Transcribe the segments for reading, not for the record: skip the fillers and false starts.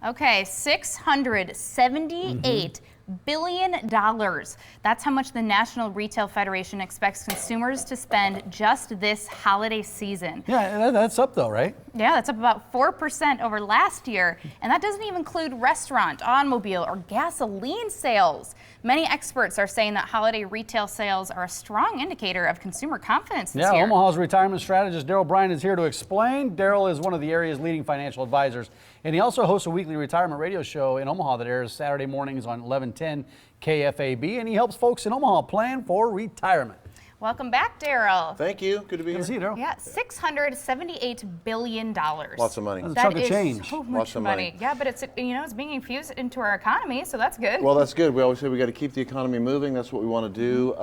Okay, $678 billion. That's how much the National Retail Federation expects consumers to spend just this holiday season. Yeah, that's up though, right? Yeah, that's up about 4% over last year. And that doesn't even include restaurant, automobile, or gasoline sales. Many experts are saying that holiday retail sales are a strong indicator of consumer confidence this year. Omaha's retirement strategist Bryant is here to explain. Daryl is one of the area's leading financial advisors, and he also hosts a weekly retirement radio show in Omaha that airs Saturday mornings on 1110 KFAB, and he helps folks in Omaha plan for retirement. Welcome back, Daryl. Thank you. Good to be here. Good to see you, Daryl. Yeah, $678 billion. Lots of money. That's a That chunk of is change. so Lots much of money. money. Yeah, but it's it's being infused into our economy, so that's good. Well, that's good. We always say we got to keep the economy moving. That's what we want to do.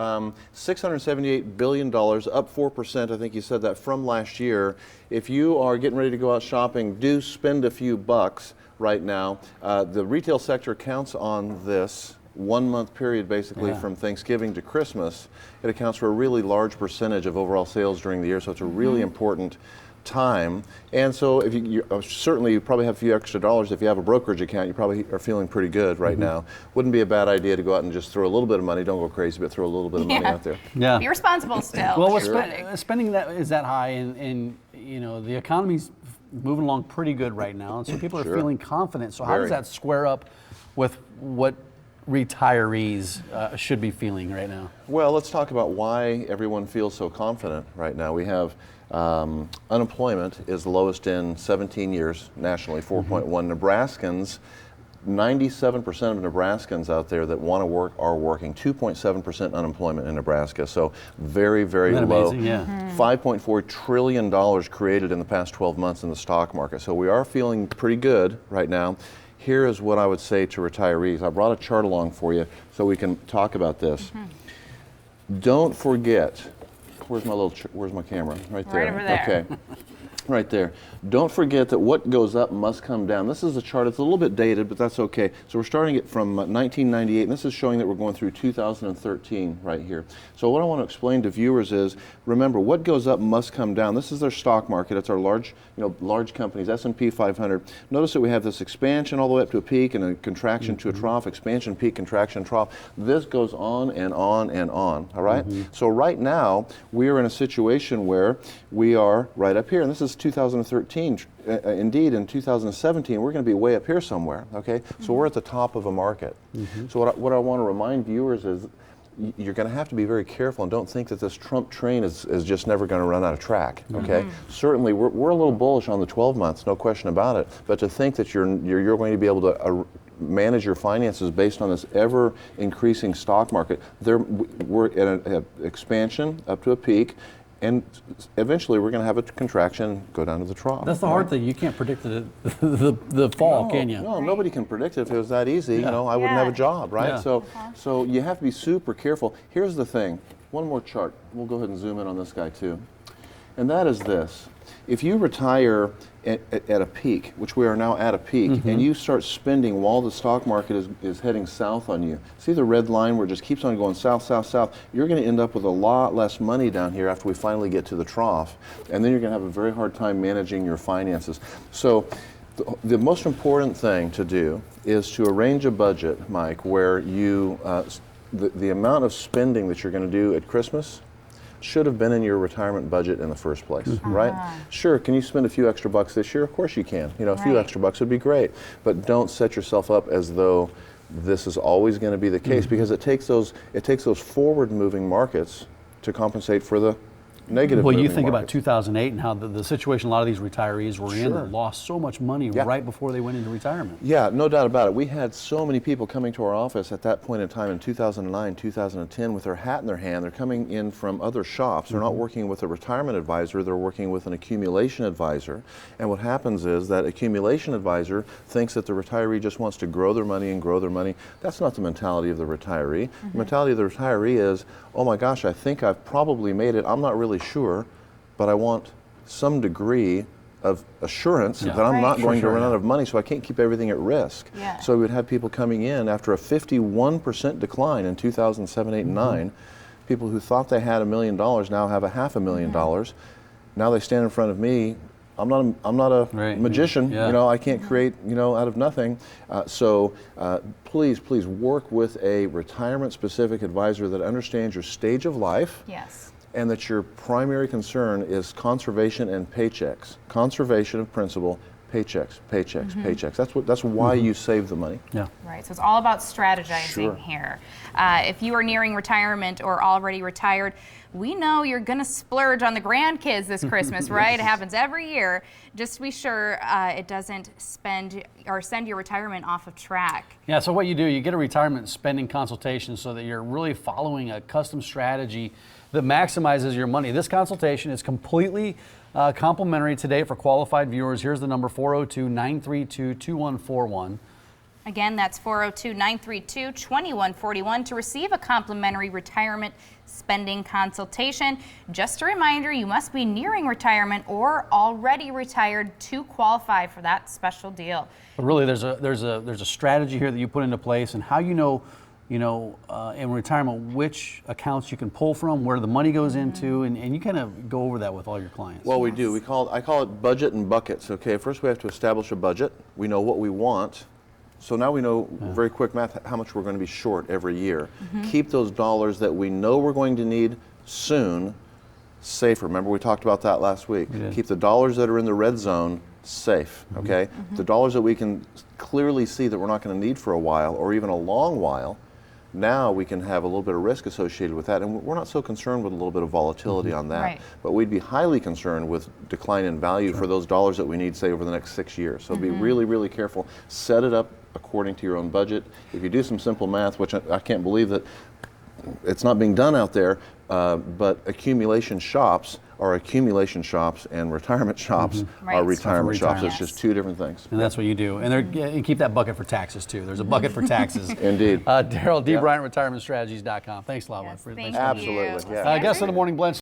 $678 billion, up 4%. I think you said that from last year. If you are getting ready to go out shopping, do spend a few bucks right now. The retail sector counts on this 1 month period, basically from Thanksgiving to Christmas. It accounts for a really large percentage of overall sales during the year, so it's a really important time. And so if you certainly you probably have a few extra dollars. If you have a brokerage account, you probably are feeling pretty good right now. Wouldn't be a bad idea to go out and just throw a little bit of money. Don't go crazy, but throw a little bit of money out there. Yeah. Be responsible still. Well, with spending that is that high, and the economy's moving along pretty good right now, and so people are feeling confident. So how does that square up with what retirees should be feeling right now? Well, let's talk about why everyone feels so confident right now. We have unemployment is the lowest in 17 years nationally, 4.1. Nebraskans, 97% of Nebraskans out there that want to work are working. 2.7% unemployment in Nebraska, so very, very low. Amazing? Yeah. $5.4 trillion created in the past 12 months in the stock market. So we are feeling pretty good right now. Here is what I would say to retirees. I brought a chart along for you so we can talk about this. Don't forget, where's my camera? Right there. Right over there. Okay. Right there. Don't forget that what goes up must come down. This is a chart. It's a little bit dated, but that's okay. So we're starting it from 1998, and this is showing that we're going through 2013 right here. So what I want to explain to viewers is, remember, what goes up must come down. This is their stock market. It's our large companies, S&P 500. Notice that we have this expansion all the way up to a peak and a contraction to a trough, expansion, peak, contraction, trough. This goes on and on and on, all right? So right now, we are in a situation where we are right up here, and this is 2013. Indeed, in 2017, we're going to be way up here somewhere, okay? So we're at the top of a market. So what I want to remind viewers is you're going to have to be very careful and don't think that this Trump train is just never going to run out of track, okay? Certainly, we're a little bullish on the 12 months, no question about it, but to think that you're going to be able to manage your finances based on this ever increasing stock market, we're at an expansion up to a peak, and eventually we're going to have a contraction, go down to the trough. That's the hard thing. You can't predict the fall, can you? No, nobody can predict it. If it was that easy, I wouldn't have a job, right? Yeah. So you have to be super careful. Here's the thing. One more chart. We'll go ahead and zoom in on this guy too. And that is this. If you retire at a peak, which we are now at a peak, and you start spending while the stock market is heading south on you, see the red line where it just keeps on going south, south, south, you're going to end up with a lot less money down here after we finally get to the trough, and then you're going to have a very hard time managing your finances. So the most important thing to do is to arrange a budget, Mike, where you, the amount of spending that you're going to do at Christmas should have been in your retirement budget in the first place, right? Sure, can you spend a few extra bucks this year? Of course you can. A few extra bucks would be great, but don't set yourself up as though this is always going to be the case, because it takes those forward-moving markets to compensate for the negative. Well, you think about 2008 and how the situation a lot of these retirees were in, that lost so much money right before they went into retirement. Yeah, no doubt about it. We had so many people coming to our office at that point in time in 2009, 2010 with their hat in their hand. They're coming in from other shops. They're not working with a retirement advisor. They're working with an accumulation advisor. And what happens is that accumulation advisor thinks that the retiree just wants to grow their money and grow their money. That's not the mentality of the retiree. The mentality of the retiree is, oh my gosh, I think I've probably made it. I'm not really sure, but I want some degree of assurance that I'm not going to run out of money, so I can't keep everything at risk. So we would have people coming in after a 51% decline in 2007, 8, and 9. People who thought they had $1 million now have a $500,000. Now they stand in front of me I'm not a Right. magician. Yeah. You know, I can't create, you know, out of nothing. So please work with a retirement-specific advisor that understands your stage of life. Yes. And that your primary concern is conservation and paychecks. Conservation of principal, paychecks, paychecks, paychecks. That's why you save the money. Yeah. Right, so it's all about strategizing Sure. here. If you are nearing retirement or already retired, we know you're going to splurge on the grandkids this Christmas, right? It happens every year. Just be sure it doesn't spend or send your retirement off of track. Yeah, so what you do, you get a retirement spending consultation so that you're really following a custom strategy that maximizes your money. This consultation is completely complimentary today for qualified viewers. Here's the number, 402-932-2141. Again, that's 402-932-2141 to receive a complimentary retirement spending consultation. Just a reminder, you must be nearing retirement or already retired to qualify for that special deal. But really, there's a strategy here that you put into place, and how you know, in retirement, which accounts you can pull from, where the money goes into, and you kind of go over that with all your clients. Well, we do. I call it budget and buckets. Okay, first we have to establish a budget. We know what we want. So now we know, very quick math, how much we're going to be short every year. Keep those dollars that we know we're going to need soon safer. Remember, we talked about that last week. Keep the dollars that are in the red zone safe, okay? The dollars that we can clearly see that we're not going to need for a while or even a long while, now we can have a little bit of risk associated with that, and we're not so concerned with a little bit of volatility on that. Right. But we'd be highly concerned with decline in value for those dollars that we need, say, over the next 6 years. So be really, really careful. Set it up according to your own budget. If you do some simple math, which I can't believe that it's not being done out there, but accumulation shops are accumulation shops and retirement shops Right. are retirement shops. retirement. It's just two different things. And that's what you do. And keep that bucket for taxes, too. There's a bucket for taxes. Indeed. Daryl, DBryantRetirementStrategies.com. Thanks a lot, Yes, Winfrey. thank Thanks for you. Absolutely, yeah. See you Guest every- of the Morning Blend.